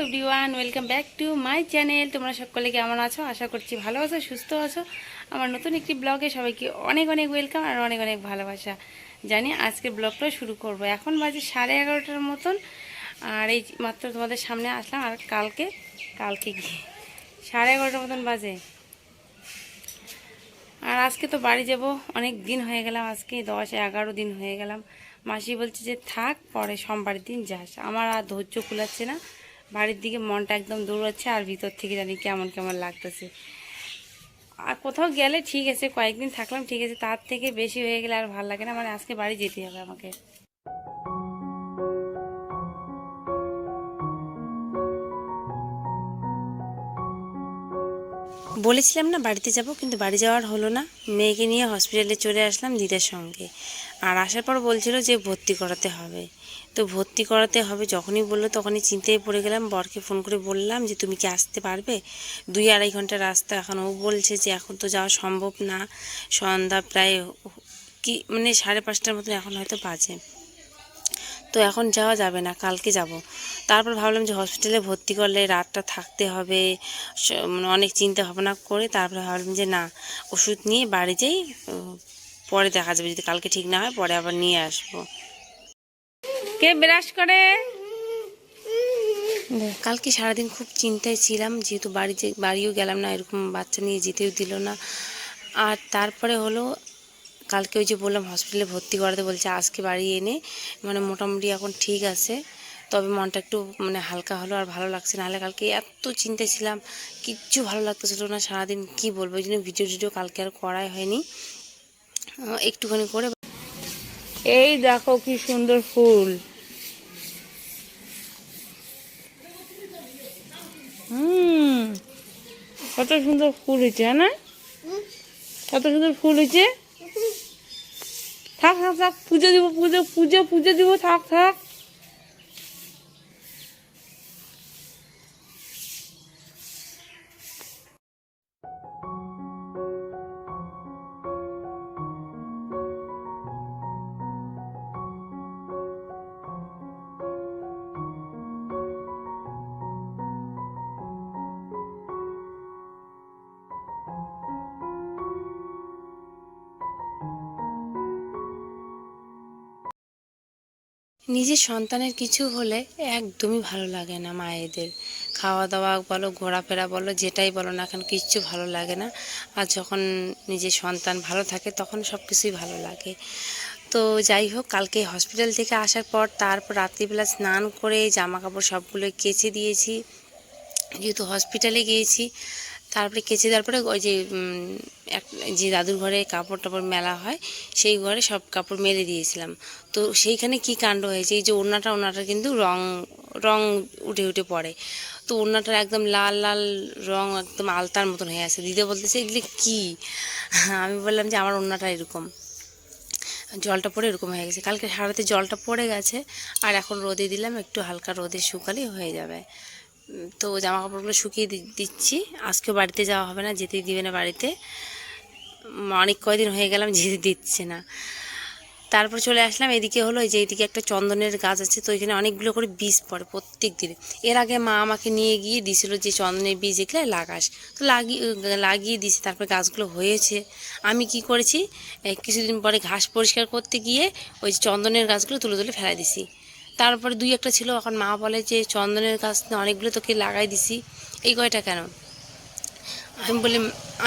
Everyone, welcome back to my channel. তোমরা সকলে কেমন আছো? আশা করছি ভালো আছো, সুস্থ আছো। আমার নতুন একটি ব্লগে সবাইকে অনেক অনেক ওয়েলকাম আর অনেক অনেক ভালোবাসা জানি। আজকে ব্লগটা শুরু করব। এখন বাজে 11:30 মতন, আর এই মাত্র তোমাদের সামনে আসলাম। আর কালকে গিয়ে 11:30 মতন বাজে। আর আজকে তো বাড়ি যাব, অনেক দিন হয়ে গেলাম, আজকে 10-11 দিন হয়ে গেলাম। মাসি বলছে যে থাক, পরে সোমবারের দিন যাস। আমার আর ধৈর্য কুলাচ্ছে না, বাড়ির দিকে মনটা একদম দৌড়াচ্ছে, আর ভিতর থেকে জানি কেমন কেমন লাগতেছে। আর কোথাও গেলে ঠিক আছে, কয়েকদিন থাকলাম ঠিক আছে, তার থেকে বেশি হয়ে গেলে আর ভালো লাগে না। মানে আজকে বাড়ি যেতে হবে আমাকে। বলেছিলাম না বাড়িতে যাব, কিন্তু বাড়ি যাওয়ার হলো না। মেয়েকে নিয়ে হসপিটালে চলে আসলাম দিদার সঙ্গে। আর আসার পর বলছিল যে ভর্তি করাতে হবে। তো ভর্তি করাতে হবে যখনই বললো তখনই চিন্তায় পড়ে গেলাম। বরকে ফোন করে বললাম যে তুমি কি আসতে পারবে? 2-2.5 ঘন্টা রাস্তা। এখন ও বলছে যে এখন তো যাওয়া সম্ভব না, সন্ধ্যা প্রায় কি মানে 5:30টার মতন এখন হয়তো বাজে, তো এখন যাওয়া যাবে না, কালকে যাব। তারপর ভাবলাম যে হসপিটালে ভর্তি করলে রাতটা থাকতে হবে, মানে অনেক চিন্তা ভাবনা করে তারপরে ভাবলাম যে না, ওষুধ নিয়ে বাড়ি যাই, পরে দেখা যাবে, যদি কালকে ঠিক না হয় পরে আবার নিয়ে আসবো। কে ব্রাশ করে? কালকে সারাদিন খুব চিন্তায় ছিলাম, যেহেতু বাড়িও গেলাম না, এরকম বাচ্চা নিয়ে যেতেও দিল না। আর তারপরে হলো কালকে ওই যে বললাম হসপিটালে ভর্তি করাতে বলছে, আজকে বাড়ি এনে মানে মোটামুটি এখন ঠিক আছে। তবে মনটা একটু মানে হালকা হলো, আর ভালো লাগছে। নাহলে কালকে এত চিন্তায় ছিলাম, কিচ্ছু ভালো লাগতেছিল না সারাদিন। কি বলবো, ওই জন্য ভিডিও কালকে আর করাই হয়নি, একটুখানি করে। এই দেখো কি সুন্দর ফুল। কত সুন্দর ফুল হয়েছে না? কত সুন্দর ফুল হয়েছে। থাক থাক থাক, পুজো দিব, পুজো দিব, থাক থাক। নিজের সন্তানের কিছু হলে একদমই ভালো লাগে না মায়েদের। খাওয়া দাওয়া বলো, ঘোরাফেরা বলো, যেটাই বলো না কেন, কিচ্ছু ভালো লাগে না। আর যখন নিজের সন্তান ভালো থাকে তখন সব কিছুই ভালো লাগে। তো যাই হোক, কালকে হসপিটাল থেকে আসার পর তারপর রাত্রিবেলা স্নান করে জামা কাপড় সবগুলো কেচে দিয়েছি, যেহেতু হসপিটালে গিয়েছি। তারপরে কেচে দেওয়ার পরে ওই যে যে দাদুর ঘরে কাপড় টাপড় মেলা হয়, সেই ঘরে সব কাপড় মেলে দিয়েছিলাম। তো সেইখানে কি কাণ্ড হয়েছে, এই যে ওড়নাটা কিন্তু রং রং উঠে উঠে পড়ে। তো ওড়নাটার একদম লাল লাল রং, একদম আলতার মতন হয়ে আছে। দিদি বলতেছে এগুলি কি? আমি বললাম যে আমার ওড়নাটা এরকম, জলটা পড়ে এরকম হয়ে গেছে। কালকে সারাতে জলটা পড়ে গেছে, আর এখন রোদে দিলাম, একটু হালকা রোদে শুকালেই হয়ে যাবে। তো জামা কাপড়গুলো শুকিয়ে দিচ্ছি। আজকেও বাড়িতে যাওয়া হবে না, যেতেই দিবে না বাড়িতে। অনেক কয়দিন হয়ে গেলাম, যেতে দিচ্ছে না। তারপর চলে আসলাম এদিকে। হলো এই যে এইদিকে একটা চন্দনের গাছ আছে, তো এখানে অনেকগুলো করে বীজ পড়ে প্রত্যেক দিনে। এর আগে মা আমাকে নিয়ে গিয়ে দিছিল যে চন্দনের বীজ এগুলো লাগাস, তো লাগিয়ে দিয়েছি। তারপরে গাছগুলো হয়েছে। আমি কি করেছি, কিছুদিন পরে ঘাস পরিষ্কার করতে গিয়ে ওই চন্দনের গাছগুলো তুলে তুলে ফেলাই দিছি। তারপরে 2-1টা ছিল। এখন মা বলে যে চন্দনের গাছ অনেকগুলো তোকে লাগাই দিছি, এই কয়টা কেন?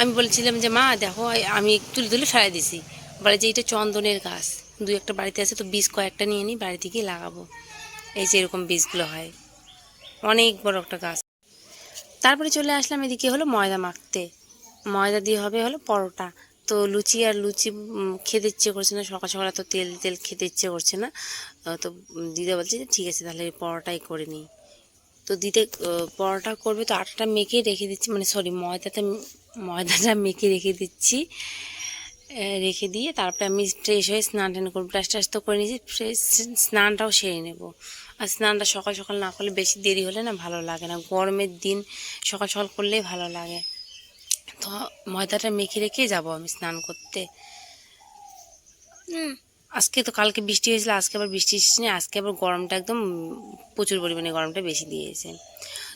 আমি বলছিলাম যে মা দেখো, আমি তুলে তুলে ফেলাই দিছি। বলে যে এটা চন্দনের গাছ, 2-1টা বাড়িতে আছে, তো বীজ কয়েকটা নিয়ে নিই, বাড়িতে গিয়ে লাগাবো। এই যে এরকম বীজগুলো হয়, অনেক বড় একটা গাছ। তারপরে চলে আসলাম এদিকে হলো ময়দা মাখতে। ময়দা দিয়ে হবে হলো পরোটা। তো লুচি খেতে ইচ্ছে করছে না, সকাল সকাল তো তেল তেল খেতে ইচ্ছে করছে না। তো দিদা বলছে যে ঠিক আছে তাহলে পরোটাই করে নিই। তো পরোটা করবে, তো আটাটা মেখে রেখে দিচ্ছি, মানে সরি ময়দাটা মেখে রেখে দিচ্ছি। রেখে দিয়ে তারপরে আমি ফ্রেশ হয়ে স্নান টান করবো। ব্রাশ টাশ তো করে নিয়েছি, স্নানটাও সেরে নেব। আর স্নানটা সকাল সকাল না করলে, বেশি দেরি হলে না ভালো লাগে না। গরমের দিন সকাল সকাল করলেই ভালো লাগে। তো ময়দাটা মেখে রেখে যাব আমি স্নান করতে। আজকে তো কালকে বৃষ্টি হয়েছিল, আজকে আবার বৃষ্টি এসেছে না, আজকে আবার গরমটা একদম প্রচুর পরিমাণে গরমটা বেশি দিয়েছে।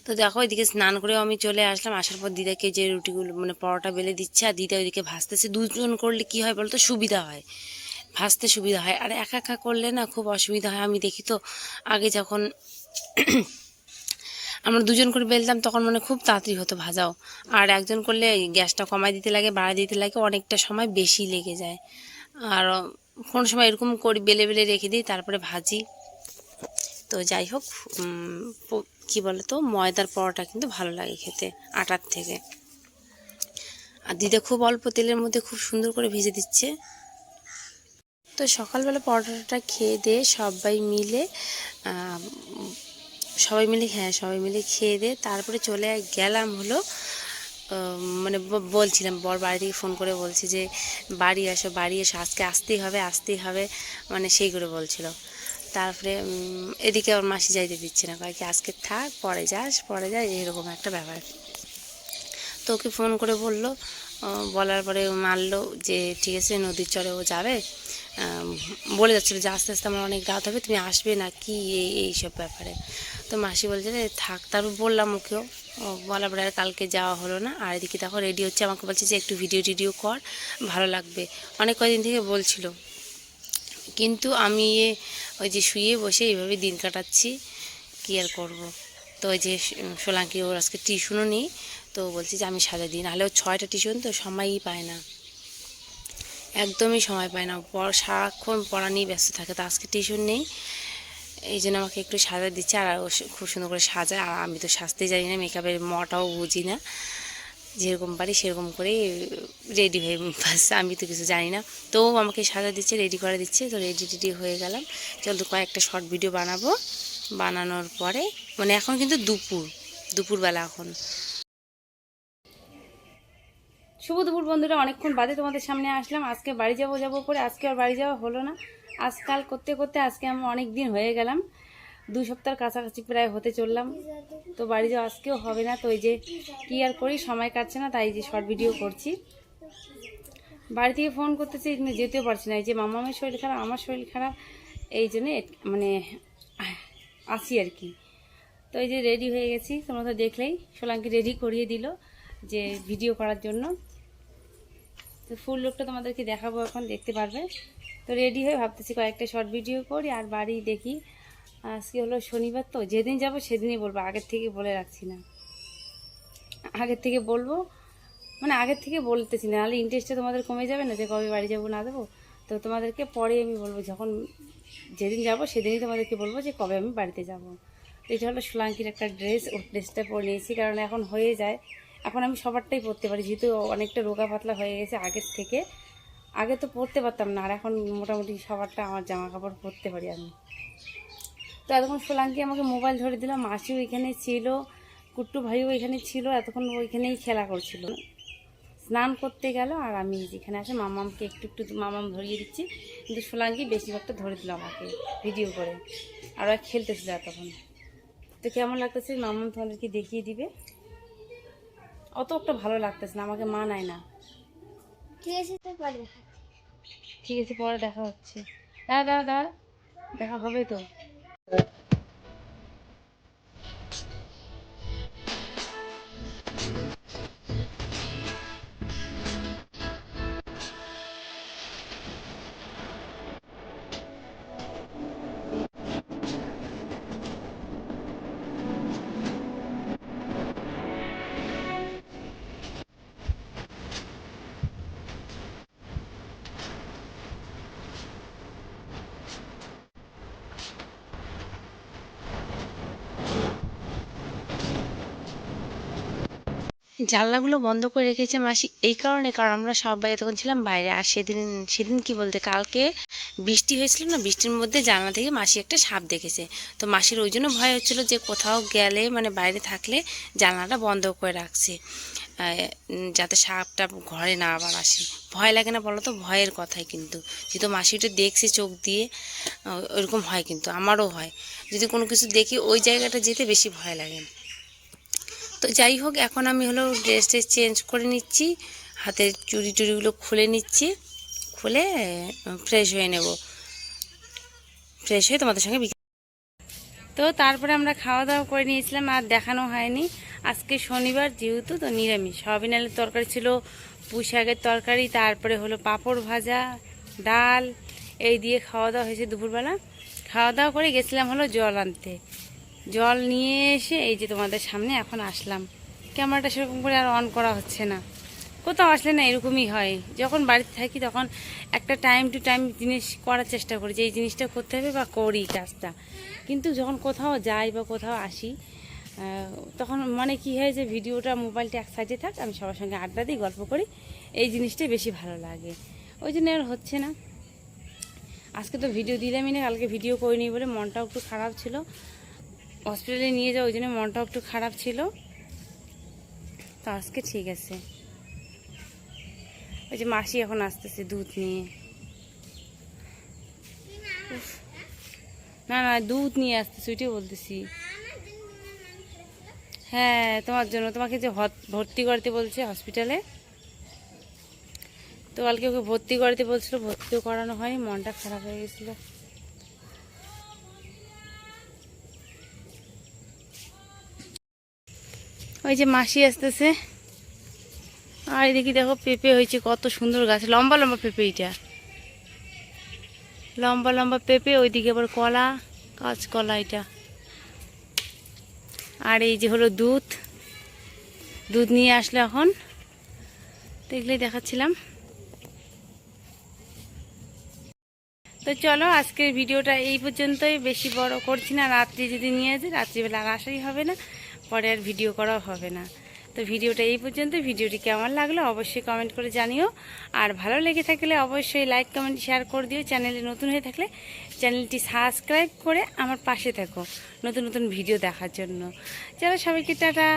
তো দেখো এদিকে স্নান করেও আমি চলে আসলাম। আসার পর দিদাকে যে রুটিগুলো মানে পরোটা বেলে দিচ্ছে, আর দিদা ওইদিকে ভাজতেছে। দুজন করলে কি হয় বলতো, সুবিধা হয়, ভাজতে সুবিধা হয়। আর একা একা করলে না খুব অসুবিধা হয়। আমি দেখি তো আগে যখন আমরা দুজন করে বেলতাম তখন মানে খুব তাড়াতাড়ি হতো ভাজাও। আর একজন করলে গ্যাসটা কমাই দিতে লাগে, বাড়াই দিতে লাগে, অনেকটা সময় বেশি লেগে যায়। আর কোনো সময় এরকম করি, বেলে বেলে রেখে দিই তারপরে ভাজি। তো যাই হোক, কী বলে তো, ময়দার পরোটা কিন্তু ভালো লাগে খেতে আটার থেকে। আর দিদা খুব অল্প তেলের মধ্যে খুব সুন্দর করে ভেজে দিচ্ছে। তো সকালবেলা পরোটাটা খেয়ে দিয়ে সবাই মিলে খেয়ে দিয়ে তারপরে চলে গেলাম হলো, মানে বলছিলাম বর বাড়ি থেকে ফোন করে বলছি যে বাড়ি এসো আজকে আসতেই হবে, মানে সেই করে বলছিল। তারপরে এদিকে ওর মাসি যাইতে দিচ্ছে না, কয়েক আজকে থাক, পরে যাস এরকম একটা ব্যাপার। তো ওকে ফোন করে বললো, বলার পরে মানলো যে ঠিক আছে নদীর চরে ও যাবে। বলে যাচ্ছিলো যে আস্তে আস্তে আমার অনেক রাত হবে, তুমি আসবে না কি এইসব ব্যাপারে। তো মাসি বলছে যে থাক। তারপর বললাম ওকেও, বলার পরে আর কালকে যাওয়া হলো না। আর এদিকে দেখো রেডি হচ্ছে, আমাকে বলছে যে একটু ভিডিও কর, ভালো লাগবে। অনেক কয়দিন থেকে বলছিল, কিন্তু আমি ওই যে শুয়ে বসে এইভাবে দিন কাটাচ্ছি, কী আর করবো। তো ওই যে সোলাঙ্কি ওর আজকে টিউশনও নেই, তো বলছি যে আমি সাজা দিই, নাহলে ও 6টা টিউশন, তো সময়ই পায় না, একদমই সময় পায় না। সারাক্ষণ পড়া নিয়ে ব্যস্ত থাকে। তো আজকে টিউশন নেই, এই জন্য আমাকে একটু সাজা দিচ্ছে। আর ও খুব সুন্দর করে সাজায়। আর আমি তো সাজতে জানি না, মেকআপের মটাও বুঝি না, যেরকম পারি সেরকম করেই রেডি হয়ে বাস, আমি তো কিছু জানি না। তো আমাকে সাজা দিচ্ছে, রেডি করে দিচ্ছে। তো রেডি হয়ে গেলাম। চল তো কয়েকটা শর্ট ভিডিও বানাবো। বানানোর পরে মানে এখন কিন্তু দুপুরবেলা এখন। শুভ দুপুর বন্ধুরা, অনেকক্ষণ বাদে তোমাদের সামনে আসলাম। আজকে বাড়ি যাবো করে আজকে আর বাড়ি যাওয়া হলো না। আজকাল করতে করতে আজকে আমি অনেক দিন হয়ে গেলাম, 2 সপ্তাহের কাছাকাছি প্রায় হতে চললাম। তো বাড়ি যাওয়া আজকেও হবে না। তো এই যে কী আর করি, সময় কাটছে না, তাই যে শর্ট ভিডিও করছি। বাড়ি থেকে ফোন করতেছি কিন্তু যেতেও পারছি না, এই যে মামামের শরীর খারাপ, আমার শরীর খারাপ, এই জন্যে মানে আসি আর কি। তো এই যে রেডি হয়ে গেছি, তোমরা তো দেখলেই, সোলাঙ্কি রেডি করিয়ে দিল যে ভিডিও করার জন্য। তো ফুল লুকটা তোমাদেরকে দেখাবো, এখন দেখতে পারবে। তো রেডি হয়ে ভাবতেছি কয়েকটা শর্ট ভিডিও করি আর বাড়ি দেখি। আজকে হলো শনিবার, তো যেদিন যাব সেদিনই বলবো, আগের থেকে বলে রাখছি না। আগের থেকে বলবো মানে আগের থেকে বলতেছি না, নাহলে ইন্টারেস্টটা তোমাদের কমে যাবে না, যে কবে বাড়ি যাবো না দেবো। তো তোমাদেরকে পরে আমি বলবো, যখন যেদিন যাব সেদিনই তোমাদেরকে বলবো যে কবে আমি বাড়িতে যাব। এটা হলো সোলাঙ্কির একটা ড্রেস, ওর ড্রেসটা পরে নিয়েছি, কারণ এখন হয়ে যায়, এখন আমি সবারটাই পরতে পারি, যেহেতু অনেকটা রোগা পাতলা হয়ে গেছে আগের থেকে। আগে তো পরতে পারতাম না, আর এখন মোটামুটি সবারটা আমার জামা কাপড় পরতে পারি আমি। তো এতক্ষণ সোলাঙ্কি আমাকে মোবাইল ধরে দিল, মাসিও এখানে ছিল, কুট্টু ভাইও এখানে ছিল, এতক্ষণ ওইখানেই খেলা করছিল। স্নান করতে গেল, আর আমি যেখানে আছে মামামকে একটু মামাম ধরিয়ে দিচ্ছি, কিন্তু সোলাঙ্কি বেশিরভাগটা ধরে দিল আমাকে ভিডিও করে, আর ওরা খেলতেছিল এতক্ষণ। তো কেমন লাগতেছে মামাম তোমাদেরকে দেখিয়ে দিবে। অত একটা ভালো লাগতেছে না, আমাকে মানায় না। ঠিক আছে পরে দেখা হচ্ছে। দাঁড়া দেখা হবে তো। জানলাগুলো বন্ধ করে রেখেছে মাসি এই কারণে, কারণ আমরা সবাই তখন ছিলাম বাইরে। আর সেদিন কি বলতে, কালকে বৃষ্টি হয়েছিল না, বৃষ্টির মধ্যে জানলা থেকে মাসি একটা সাপ দেখেছে। তো মাসির ওই জন্য ভয় হচ্ছিলো যে কোথাও গেলে মানে বাইরে থাকলে জানলাটা বন্ধ করে রাখছে, যাতে সাপটা ঘরে না আবার আসে। ভয় লাগে না বলো তো, ভয়ের কথাই কিন্তু, যেহেতু মাসি ওটা দেখছে চোখ দিয়ে, ওইরকম হয়। কিন্তু আমারও হয়, যদি কোনো কিছু দেখি ওই জায়গাটা যেতে বেশি ভয় লাগে। তো যাই হোক, এখন আমি হলো ড্রেসটা চেঞ্জ করে নিচ্ছি, হাতের চুড়িগুলো খুলে নিচ্ছি, খুলে ফ্রেশ হয়ে নেব। ফ্রেশ হয়ে তোমাদের সঙ্গে তো তারপরে আমরা খাওয়া দাওয়া করে নিয়েছিলাম, আর দেখানো হয়নি। আজকে শনিবার যেহেতু, তো নিরামিষ। সয়াবিন আলুর তরকারি ছিল, পুঁই শাকের তরকারি, তারপরে হলো পাঁপড় ভাজা, ডাল, এই দিয়ে খাওয়া দাওয়া হয়েছে দুপুরবেলা। খাওয়া দাওয়া করে গেছিলাম হলো জল আনতে। জল নিয়ে এসে এই যে তোমাদের সামনে এখন আসলাম। ক্যামেরাটা সেরকম করে আর অন করা হচ্ছে না। কোথাও আসলে না এরকমই হয়, যখন বাড়িতে থাকি তখন একটা টাইম টু টাইম জিনিস করার চেষ্টা করি যে এই জিনিসটা করতে হবে বা করি কাজটা, কিন্তু যখন কোথাও যাই বা কোথাও আসি তখন মানে কি হয় যে ভিডিওটা, মোবাইলটা এক সাইডে থাক, আমি সবার সঙ্গে আড্ডা দিই, গল্প করি, এই জিনিসটাই বেশি ভালো লাগে। ওই জন্য আর হচ্ছে না। আজকে তো ভিডিও দিলামই না, কালকে ভিডিও করিনি বলে মনটাও একটু খারাপ ছিল। হসপিটালে নিয়ে যাওয়া, ওই জন্য মনটাও একটু খারাপ ছিল। তো আজকে ঠিক আছে। ওই যে মাসি এখন আসতেছে দুধ নিয়ে। না না, দুধ নিয়ে আসতেছে, ওইটাই বলতেছি। হ্যাঁ, তোমার জন্য, তোমাকে যে ভর্তি করতে বলছে হসপিটালে, তো কালকে ওকে ভর্তি করতে বলছিল, ভর্তিও করানো হয়, মনটা খারাপ হয়ে গেছিলো। ওই যে মাসি আসতেছে। আর এদিকে দেখো পেঁপে হয়েছে, কত সুন্দর গাছ, লম্বা লম্বা পেঁপে, এটা লম্বা লম্বা পেঁপে। ওইদিকে আবার কলা, কাঁচকলা এটা। আর এই যে হলো দুধ, দুধ নিয়ে আসলে এখন, দেখলেই দেখাচ্ছিলাম। তো চলো আজকের ভিডিওটা এই পর্যন্তই, বেশি বড় করছি না। রাত্রি যদি নিয়ে আসি, রাত্রিবেলা আর আসাই হবে না, পরে আর ভিডিও করাও হবে না। তো ভিডিওটা এই পর্যন্ত। ভিডিওটি কেমন লাগলো অবশ্যই কমেন্ট করে জানিও, আর ভালো লেগে থাকলে অবশ্যই লাইক কমেন্ট শেয়ার করে দিও। চ্যানেলে নতুন হয়ে থাকলে চ্যানেলটি সাবস্ক্রাইব করে আমার পাশে থাকো নতুন নতুন ভিডিও দেখার জন্য। চলো সবাইকে টাটা।